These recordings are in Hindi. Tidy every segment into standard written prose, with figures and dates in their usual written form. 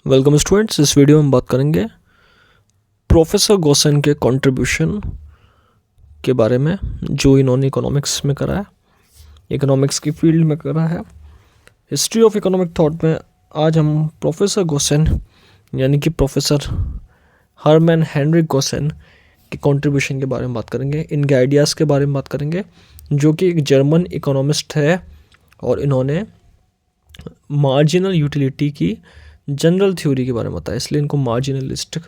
Welcome students. इस वीडियो में हम बात करेंगे प्रोफेसर गॉसन के कंट्रीब्यूशन के बारे में जो इन्होंने इकोनॉमिक्स में करा है, इकोनॉमिक्स की फील्ड में करा है। हिस्ट्री ऑफ इकोनॉमिक थॉट में आज हम प्रोफेसर गॉसन यानी कि प्रोफेसर हरमैन हेनरिक गॉसन के कंट्रीब्यूशन के बारे में बात करेंगे, इनके आइडियाज़ के बारे में बात करेंगे, जो कि एक जर्मन इकोनॉमिस्ट है और इन्होंने मार्जिनल यूटिलिटी की जनरल थ्योरी के बारे में बताया, इसलिए इनको मार्जिनलिस्ट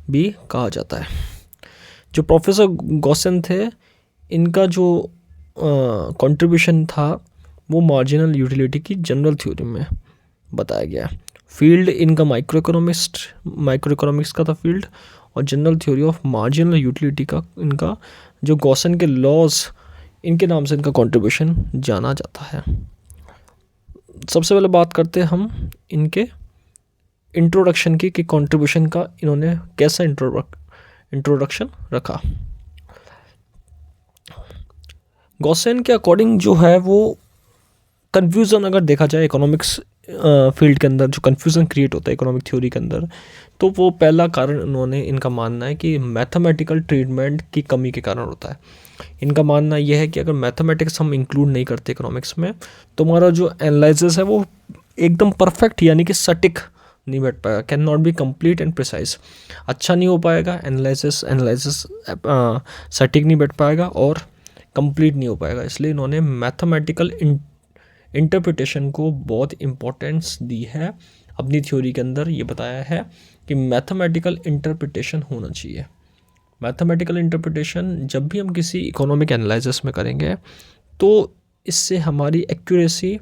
भी कहा जाता है। जो प्रोफेसर गॉसन थे, इनका जो कंट्रीब्यूशन था वो मार्जिनल यूटिलिटी की जनरल थ्योरी में बताया गया है। फील्ड इनका माइक्रो इकोनॉमिक्स का था फील्ड, और general theory of marginal utility का इनका जो गॉसन के लॉज, इनके नाम से इनका कंट्रीब्यूशन जाना जाता है। सबसे पहले बात करते हैं हम इनके इंट्रोडक्शन की कि कंट्रीब्यूशन का इन्होंने कैसा इंट्रोडक्शन रखा। गॉसन के अकॉर्डिंग जो है वो कन्फ्यूज़न अगर देखा जाए इकोनॉमिक्स फील्ड के अंदर, जो कन्फ्यूज़न क्रिएट होता है इकोनॉमिक थ्योरी के अंदर, तो वो पहला कारण उन्होंने इनका मानना है कि मैथमेटिकल ट्रीटमेंट की कमी के कारण होता है। इनका मानना यह है कि अगर मैथमेटिक्स हम इंक्लूड नहीं करते इकोनॉमिक्स में, तो हमारा जो एनालिसिस है वो एकदम परफेक्ट यानी कि सटीक नहीं बैठ पाएगा, can not be complete and precise, अच्छा नहीं हो पाएगा, एनालिसिस सटीक नहीं बैठ पाएगा और कंप्लीट नहीं हो पाएगा। इसलिए इन्होंने मैथमेटिकल इंटरप्रिटेशन को बहुत इम्पोर्टेंस दी है अपनी थ्योरी के अंदर। ये बताया है कि मैथमेटिकल इंटरप्रिटेशन होना चाहिए। मैथमेटिकल इंटरप्रिटेशन जब भी हम किसी इकोनॉमिक एनालिसिस में करेंगे तो इससे हमारी एक्यूरेसी,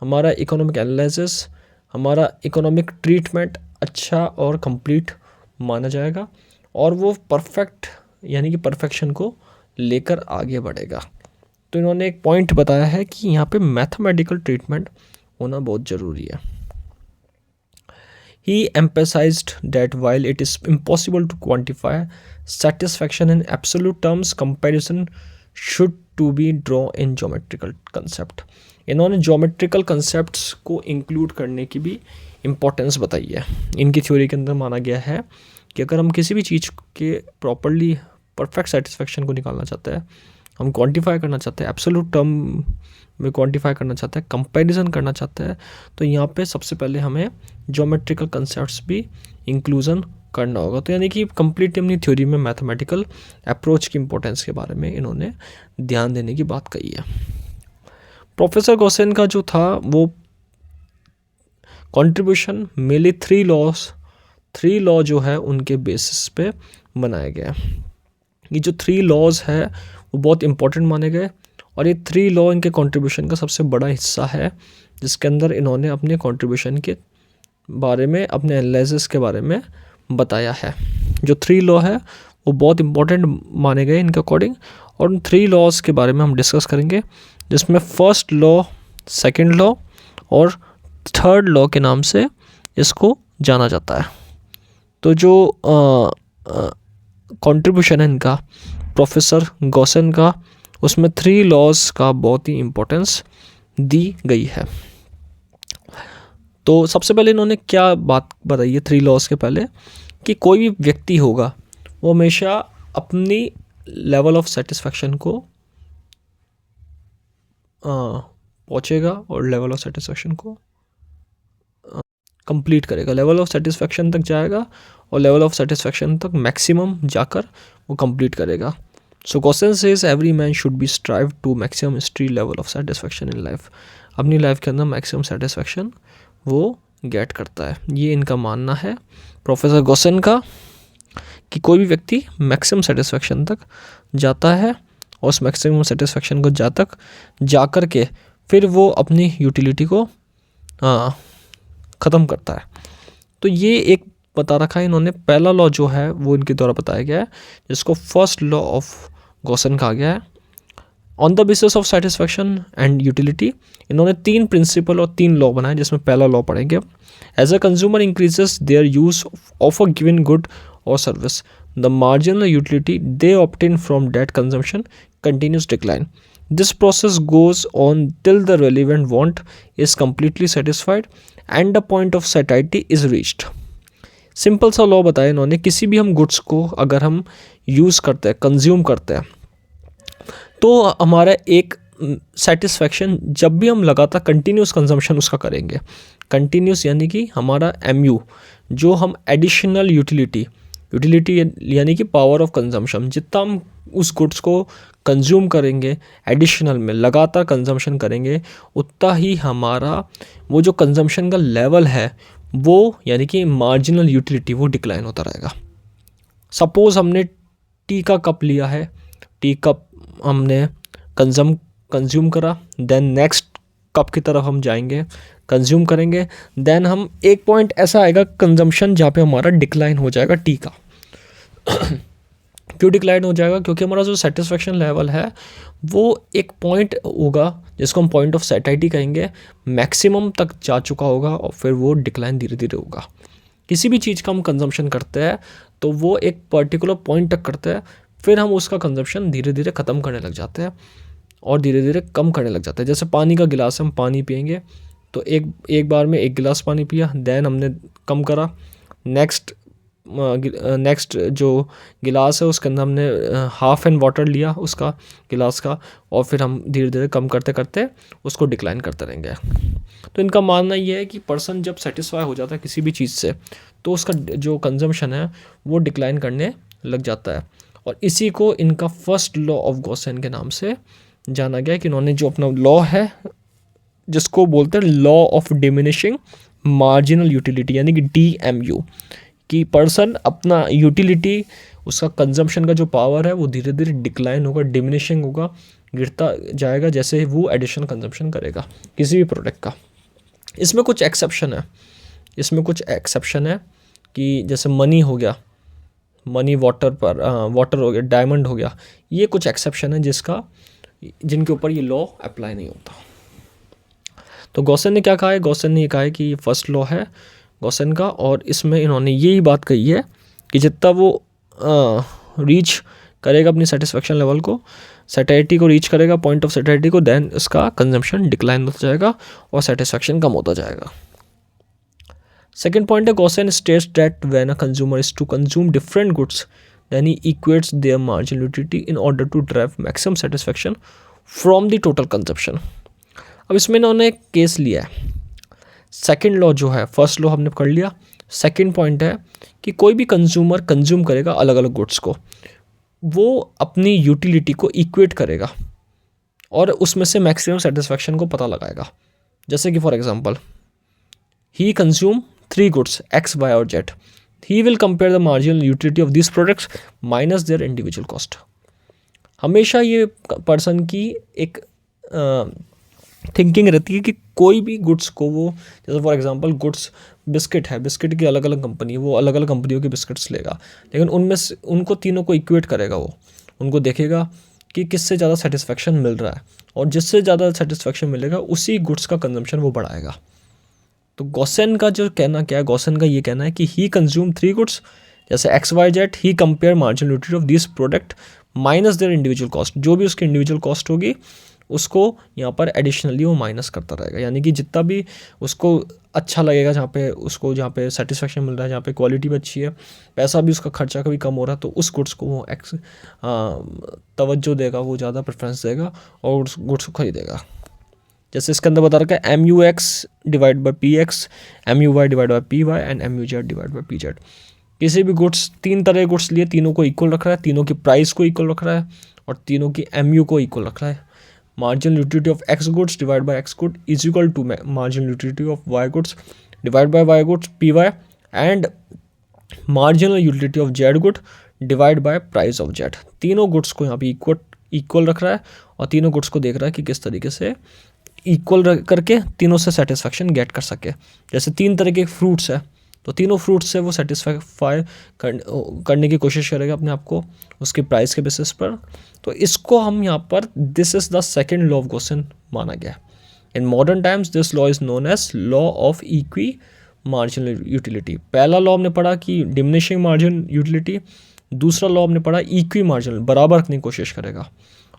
हमारा इकोनॉमिक एनालिसिस, हमारा इकोनॉमिक ट्रीटमेंट अच्छा और कंप्लीट माना जाएगा और वो परफेक्ट यानी कि परफेक्शन को लेकर आगे बढ़ेगा। तो इन्होंने एक पॉइंट बताया है कि यहाँ पे मैथमेटिकल ट्रीटमेंट होना बहुत ज़रूरी है। He emphasized that while it is impossible to quantify satisfaction in absolute terms, comparison should to be drawn in geometrical concept. इन्होंने geometrical concepts को include करने की भी importance बताई है। इनकी थ्योरी के अंदर माना गया है कि अगर हम किसी भी चीज़ के प्रॉपरली परफेक्ट सेटिस्फैक्शन को निकालना चाहते हैं, हम क्वांटिफाई करना चाहते हैं, एब्सोल्यूट टर्म में क्वांटिफाई करना चाहते हैं, कंपैरिजन करना चाहते हैं, तो यहाँ पे सबसे पहले हमें ज्योमेट्रिकल कंसेप्ट्स भी इंक्लूजन करना होगा। तो यानी कि कंप्लीट अपनी थ्योरी में मैथमेटिकल अप्रोच की इंपॉर्टेंस के बारे में इन्होंने ध्यान देने की बात कही है। प्रोफेसर गॉसन का जो था वो कंट्रीब्यूशन मेनली थ्री लॉ जो है उनके बेसिस पे बनाया गया। ये जो 3 लॉज है वो बहुत इंपॉर्टेंट माने गए और ये 3 लॉ इनके कंट्रीब्यूशन का सबसे बड़ा हिस्सा है, जिसके अंदर इन्होंने अपने कंट्रीब्यूशन के बारे में, अपने एनालिसिस के बारे में बताया है। जो 3 लॉ है वो बहुत इंपॉर्टेंट माने गए इनके अकॉर्डिंग, और उन 3 लॉज के बारे में हम डिस्कस करेंगे, जिसमें फर्स्ट लॉ, सेकेंड लॉ और थर्ड लॉ के नाम से इसको जाना जाता है। तो जो कंट्रीब्यूशन है इनका प्रोफेसर गॉसन का, उसमें 3 लॉज का बहुत ही इम्पोर्टेंस दी गई है। तो सबसे पहले इन्होंने क्या बात बताई है 3 लॉज के पहले, कि कोई भी व्यक्ति होगा वो हमेशा अपनी लेवल ऑफ सेटिस्फैक्शन को पहुँचेगा और लेवल ऑफ सेटिस्फैक्शन को कंप्लीट करेगा, लेवल ऑफ सेटिस्फैक्शन तक जाएगा और लेवल ऑफ सेटिस्फैक्शन तक मैक्सिमम जाकर वो कंप्लीट करेगा। So Gossen says every man should be strive to maximum history level of satisfaction in life. अपनी लाइफ के अंदर मैक्सिमम सेटिस्फैक्शन वो गेट करता है। ये इनका मानना है प्रोफेसर गॉसन का कि कोई भी व्यक्ति मैक्सिमम सेटिस्फैक्शन तक जाता है और उस मैक्सिमम सेटिस्फैक्शन को जाकर के फिर वो अपनी यूटिलिटी को ख़त्म करता है। तो ये एक बता रखा है इन्होंने। पहला लॉ जो है वो इनके द्वारा बताया गया है, जिसको फर्स्ट लॉ ऑफ गॉसन कहा गया है। On the basis of satisfaction and utility इन्होंने 3 प्रिंसिपल और 3 लॉ बनाए, जिसमें पहला लॉ पढ़ेंगे, as a consumer increases their use of a given good or service, the marginal utility they obtain from that consumption continuous decline. This process goes on till the relevant want is completely satisfied and the point of satiety is reached. Simple सा लॉ बताया इन्होंने, किसी भी हम गुड्स को अगर हम यूज़ करते हैं, कंज्यूम करते हैं, तो हमारा एक सेटिस्फेक्शन, जब भी हम लगातार कंटिन्यूस कंजम्पशन उसका करेंगे, कंटिन्यूस यानी कि हमारा MU, जो हम एडिशनल यूटिलिटी यानी कि पावर ऑफ कंजम्पशन, जितना हम उस गुड्स को कंज्यूम करेंगे एडिशनल में, लगातार कंजम्पशन करेंगे, उतना ही हमारा वो जो कंजम्पशन का लेवल है वो यानी कि मार्जिनल यूटिलिटी वो डिक्लाइन होता रहेगा। सपोज़ हमने टी का कप लिया है, टी कप हमने कंज्यूम करा, देन नेक्स्ट कप की तरफ हम जाएंगे, कंज्यूम करेंगे, देन हम एक पॉइंट ऐसा आएगा कंजम्पशन जहाँ पे हमारा डिक्लाइन हो जाएगा टी का। क्यों डिक्लाइन हो जाएगा? क्योंकि हमारा जो सेटिस्फेक्शन लेवल है वो एक पॉइंट होगा जिसको हम पॉइंट ऑफ सैटिस्फैक्शन कहेंगे, मैक्सिमम तक जा चुका होगा और फिर वो डिक्लाइन धीरे धीरे होगा। किसी भी चीज़ का हम कंजम्पशन करते हैं तो वो एक पर्टिकुलर पॉइंट तक करते हैं, फिर हम उसका कंजम्पशन धीरे धीरे ख़त्म करने लग जाते हैं और धीरे धीरे कम करने लग जाते हैं। जैसे पानी का गिलास, हम पानी पियेंगे तो एक बार में 1 गिलास पानी पिया, देन हमने कम करा, नेक्स्ट जो गिलास है उसके अंदर हमने हाफ एन वाटर लिया उसका गिलास का, और फिर हम धीरे धीरे कम करते करते उसको डिक्लाइन करते रहेंगे। तो इनका मानना ये है कि पर्सन जब सेटिस्फाई हो जाता है किसी भी चीज़ से तो उसका जो कंजम्पशन है वो डिक्लाइन करने लग जाता है। और इसी को इनका फर्स्ट लॉ ऑफ गॉसेन के नाम से जाना गया है कि इन्होंने जो अपना लॉ है जिसको बोलते हैं law of diminishing marginal utility यानी कि DMU, कि पर्सन अपना यूटिलिटी, उसका कंजम्पशन का जो पावर है वो धीरे धीरे डिक्लाइन होगा, डिमिनिशिंग होगा, गिरता जाएगा जैसे वो एडिशनल कंजम्पशन करेगा किसी भी प्रोडक्ट का। इसमें कुछ एक्सेप्शन है कि जैसे मनी हो गया, मनी वाटर हो गया, डायमंड हो गया, ये कुछ एक्सेप्शन है जिनके ऊपर ये लॉ अप्लाई नहीं होता। तो गॉसेन ने क्या कहा है? गॉसेन ने ये कहा है कि ये फर्स्ट लॉ है गॉसेन का, और इसमें इन्होंने यही बात कही है कि जितना वो रीच करेगा अपनी सेटिस्फेक्शन लेवल को, सैटिस्फैक्टी को रीच करेगा, पॉइंट ऑफ सैटिस्फैक्टी को, देन इसका कंजम्पशन डिक्लाइन होता जाएगा और सेटिस्फेक्शन कम होता जाएगा। सेकेंड पॉइंट है, Gossen states that when a consumer is to consume different goods then he equates their marginal utility in order to drive maximum satisfaction from the total consumption. अब इसमें इन्होंने एक केस लिया है। सेकेंड लॉ जो है, फर्स्ट लॉ हमने कर लिया, सेकेंड पॉइंट है कि कोई भी कंज्यूमर कंज्यूम करेगा अलग अलग गुड्स को, वो अपनी यूटिलिटी को इक्वेट करेगा और उसमें से मैक्सिमम सेटिस्फेक्शन को पता लगाएगा। जैसे कि for example he consume 3 goods X, Y और Z, he will compare the marginal utility of this products minus their individual cost. हमेशा ये पर्सन की एक थिंकिंग रहती है कि कोई भी गुड्स को वो, जैसे फॉर एग्जांपल गुड्स बिस्किट है, बिस्किट की अलग अलग कंपनी है, वो अलग अलग कंपनियों के बिस्किट्स लेगा, लेकिन उनमें से उनको तीनों को इक्वेट करेगा, वो उनको देखेगा कि किससे ज़्यादा सेटिस्फेक्शन मिल रहा है, और जिससे ज़्यादा सेटिस्फेक्शन मिलेगा उसी गुड्स का कंजम्पशन वो बढ़ाएगा। तो गॉसेन का जो कहना क्या है, गॉसेन का ये कहना है कि ही कंज्यूम 3 गुड्स जैसे X, Y, Z, he compare marginal utility of this product minus their individual cost, जो भी उसकी इंडिविजुअल कॉस्ट होगी उसको यहाँ पर एडिशनली वो माइनस करता रहेगा, यानी कि जितना भी उसको अच्छा लगेगा, जहाँ पे सेटिस्फेक्शन मिल रहा है, जहाँ पे क्वालिटी भी अच्छी है, पैसा भी उसका खर्चा कभी कम हो रहा है, तो उस गुड्स को वो तवज्जो देगा, वो ज़्यादा प्रेफरेंस देगा और उस गुड्स को खरीदेगा। जैसे इसके अंदर बता रखा है MUX divide by PX, MUY divide by PY and MUZ divide by PZ। किसी भी गुड्स, 3 तरह के गुड्स लिए, तीनों को इक्वल रख रहा है, तीनों की प्राइस को इक्वल रख रहा है और तीनों की MU को इक्वल रख रहा है। Marginal utility of X goods divide by X good is equal to marginal utility of Y goods divide by Y goods PY and marginal utility of Z good divide by price of Z। तीनों गुड्स को यहाँ पे इक्वल रख रहा है और तीनों गुड्स को देख रहा है कि किस तरीके से इक्वल करके तीनों से सेटिस्फेक्शन गेट कर सके। जैसे 3 तरह के फ्रूट्स है तो तीनों फ्रूट्स से वो सेटिस्फाई करने की कोशिश करेगा अपने आप को उसकी प्राइस के बेसिस पर। तो इसको हम यहाँ पर this is the second law of Gossen माना गया। In modern times this law is known as law of equi marginal utility. पहला लॉ हमने पढ़ा कि डिमिनिशिंग मार्जिन यूटिलिटी, दूसरा लॉ हमने पढ़ा इक्वी मार्जिनल, बराबर रखने की कोशिश करेगा।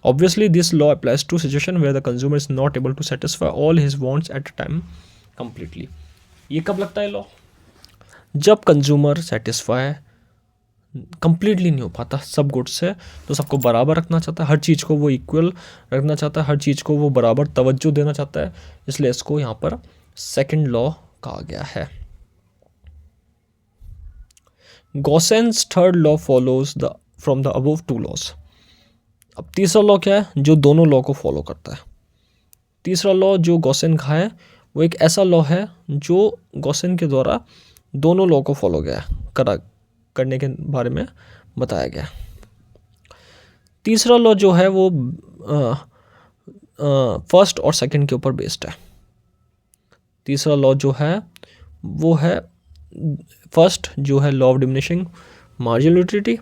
Obviously, this law applies to situation where the consumer is not able to satisfy all his wants at a time completely. ये कब लगता है लॉ? जब कंज्यूमर सेटिस्फाई कंप्लीटली नहीं हो पाता सब गुड्स से, तो सबको बराबर रखना चाहता है, हर चीज़ को वो इक्वल रखना चाहता है, हर चीज़ को वो बराबर तवज्जो देना चाहता है, इसलिए इसको यहाँ पर सेकंड लॉ कहा गया है। Gossen's third law follows the from the above two laws. अब तीसरा लॉ क्या है, जो दोनों लॉ को फॉलो करता है। तीसरा लॉ जो गॉसेन का है वो एक ऐसा लॉ है जो गॉसेन के द्वारा दोनों लॉ को फॉलो गया करने के बारे में बताया गया। तीसरा लॉ जो है वो फर्स्ट और सेकंड के ऊपर बेस्ड है। तीसरा लॉ जो है वो है फर्स्ट जो है law of diminishing marginal utility,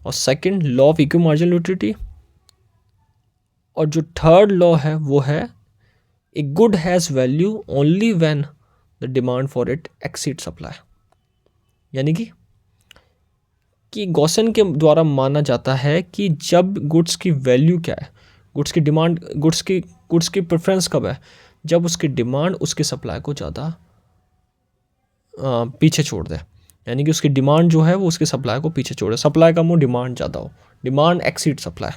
और second law of equal marginal utility, और जो थर्ड लॉ है वो है a good has value only when the demand for it exceed supply. यानी कि गॉसेन के द्वारा माना जाता है कि जब गुड्स की वैल्यू क्या है, गुड्स की डिमांड, गुड्स की प्रेफरेंस कब है, जब उसकी डिमांड उसकी सप्लाई को ज़्यादा पीछे छोड़ दे। यानी कि उसकी डिमांड जो है वो उसकी सप्लाई को पीछे छोड़े, सप्लाई कम हो डिमांड ज़्यादा हो, डिमांड एक्सीड सप्लाई,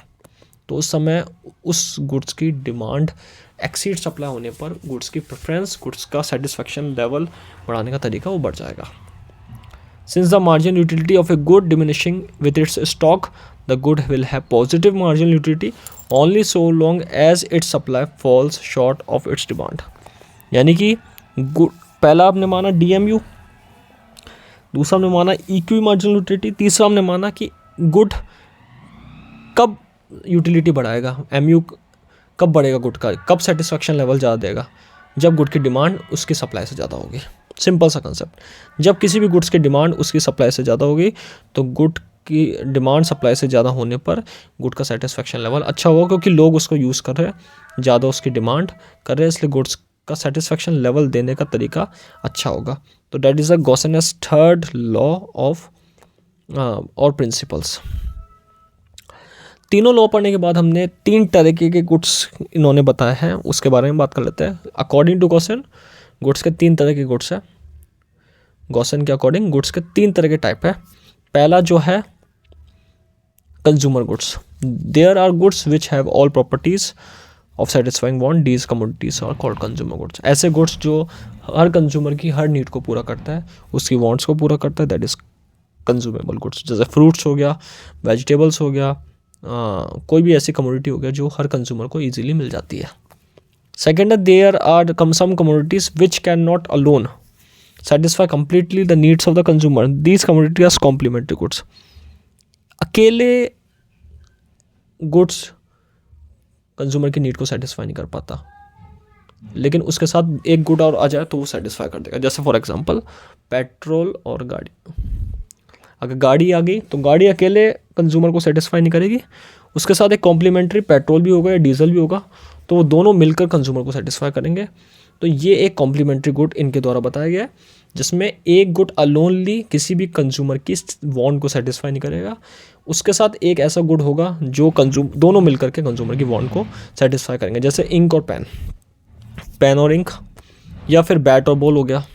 तो उस समय उस गुड्स की डिमांड एक्सीड सप्लाई होने पर गुड्स की प्रेफरेंस, गुड्स का सेटिस्फेक्शन लेवल बढ़ाने का तरीका वो बढ़ जाएगा। Since the marginal utility of a good diminishing with its stock, the good will have positive marginal utility only so long as its supply falls short of its demand। यानी कि पहला आपने माना DMU, दूसरा हमने माना EQ मार्जिनल यूटिलिटी, तीसरा हमने माना कि गुड कब यूटिलिटी बढ़ाएगा, MU कब बढ़ेगा गुड का, कब सेटिस्फेक्शन लेवल ज़्यादा देगा, जब गुड की डिमांड उसकी सप्लाई से ज़्यादा होगी। सिंपल सा कंसेप्ट, जब किसी भी गुड्स की डिमांड उसकी सप्लाई से ज़्यादा होगी तो गुड की डिमांड सप्लाई से ज़्यादा होने पर गुड का सेटिस्फेक्शन लेवल अच्छा होगा, क्योंकि लोग उसको यूज़ कर रहे हैं, ज़्यादा उसकी डिमांड कर रहे हैं, इसलिए गुड्स का सेटिस्फेक्शन लेवल देने का तरीका अच्छा होगा। तो that is a Gossen's third law of और प्रिंसिपल्स। तीनों लॉ पढ़ने के बाद हमने तीन तरीके के गुड्स इन्होंने बताए हैं, उसके बारे में बात कर लेते हैं। अकॉर्डिंग टू गॉसेन गुड्स के तीन तरह के गुड्स है। गॉसेन के अकॉर्डिंग गुड्स के तीन तरह के टाइप है। पहला जो है consumer goods, there are goods which have all properties of satisfying want, these commodities are called consumer goods. ऐसे गुड्स जो हर कंज्यूमर की हर नीड को पूरा करता है, उसकी वांट्स को पूरा करता है, दैट इज कंज्यूमेबल गुड्स। जैसे फ्रूट्स हो गया, वेजिटेबल्स हो गया, कोई भी ऐसी कमोडिटी हो गया जो हर कंज्यूमर को ईजिली मिल जाती है। सेकेंड है there are some commodities which cannot alone satisfy completely the needs of the consumer, these commodities are complementary goods। अकेले गुड्स कंज्यूमर की नीड को सेटिस्फाई नहीं कर पाता, लेकिन उसके साथ एक गुड और आ जाए तो वो सेटिस्फाई कर देगा। जैसे फॉर एग्जांपल पेट्रोल और गाड़ी, अगर गाड़ी आ गई तो गाड़ी अकेले कंज्यूमर को सेटिस्फाई नहीं करेगी, उसके साथ एक कॉम्प्लीमेंट्री पेट्रोल भी होगा या डीजल भी होगा, तो वो दोनों मिलकर कंज्यूमर को सेटिस्फाई करेंगे। तो ये एक कॉम्प्लीमेंट्री गुड इनके द्वारा बताया गया है, जिसमें एक गुड अलोनली किसी भी कंज्यूमर की वांट को सेटिस्फाई नहीं करेगा, उसके साथ एक ऐसा गुड होगा जो दोनों मिलकर के कंज्यूमर की वांट को सेटिस्फाई करेंगे। जैसे इंक और पेन, पेन और इंक, या फिर बैट और बॉल हो गया,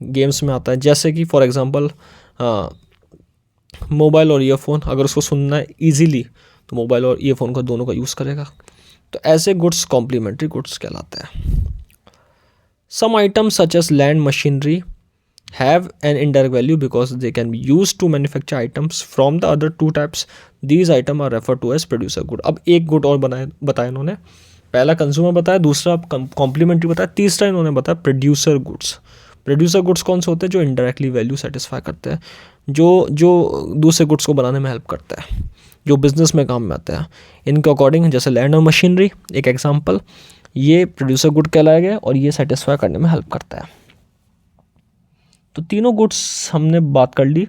गेम्स में आता है। जैसे कि फॉर एग्जांपल मोबाइल और ईयरफोन, अगर उसको सुनना है ईजीली तो मोबाइल और ईयरफोन का दोनों का यूज़ करेगा। तो ऐसे गुड्स कॉम्प्लीमेंट्री गुड्स कहलाते हैं। Some items such as land machinery have an indirect value because they can be use to manufacture items from the other two types, these item are refer to as producer good. अब एक गुड और बताया इन्होंने, पहला कंज्यूमर बताया, दूसरा कॉम्प्लीमेंट्री बताया, तीसरा इन्होंने बताया प्रोड्यूसर गुड्स। प्रोड्यूसर गुड्स कौन से होते हैं? जो इनडायरेक्टली वैल्यू सेटिस्फाई करते हैं, जो दूसरे गुड्स को बनाने में हेल्प करता है, जो बिजनेस में काम में आते हैं। इनके अकॉर्डिंग जैसे लैंड और मशीनरी एक एग्जांपल, ये प्रोड्यूसर गुड कहलाया गया और ये सेटिस्फाई करने में हेल्प करता है। तो तीनों गुड्स हमने बात कर ली,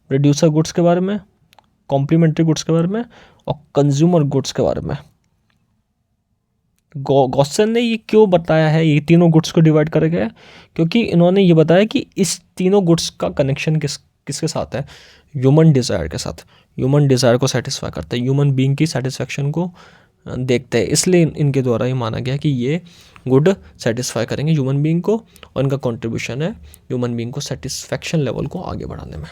प्रोड्यूसर गुड्स के बारे में, कॉम्प्लीमेंट्री गुड्स के बारे में और कंज्यूमर गुड्स के बारे में। गॉसेन ने ये क्यों बताया है, ये तीनों गुड्स को डिवाइड कर गया है? क्योंकि इन्होंने ये बताया कि इस तीनों गुड्स का कनेक्शन किसके साथ है? ह्यूमन डिज़ायर के साथ। ह्यूमन डिज़ायर को सेटिस्फाई करता है, ह्यूमन बीइंग की सेटिस्फेक्शन को देखते हैं, इसलिए इनके द्वारा ये माना गया कि ये गुड सेटिस्फाई करेंगे ह्यूमन बीइंग को, और इनका कंट्रीब्यूशन है ह्यूमन बीइंग को सेटिस्फेक्शन लेवल को आगे बढ़ाने में।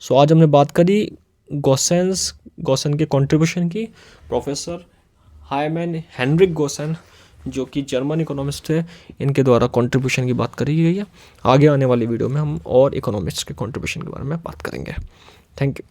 सो आज हमने बात करी गॉसन के कंट्रीब्यूशन की। प्रोफेसर हाइमन हेनरिक गॉसन जो कि जर्मन इकोनॉमिस्ट है, इनके द्वारा कंट्रीब्यूशन की बात करी गई है। आगे आने वाली वीडियो में हम और इकोनॉमिस्ट के कंट्रीब्यूशन के बारे में बात करेंगे। Thank you.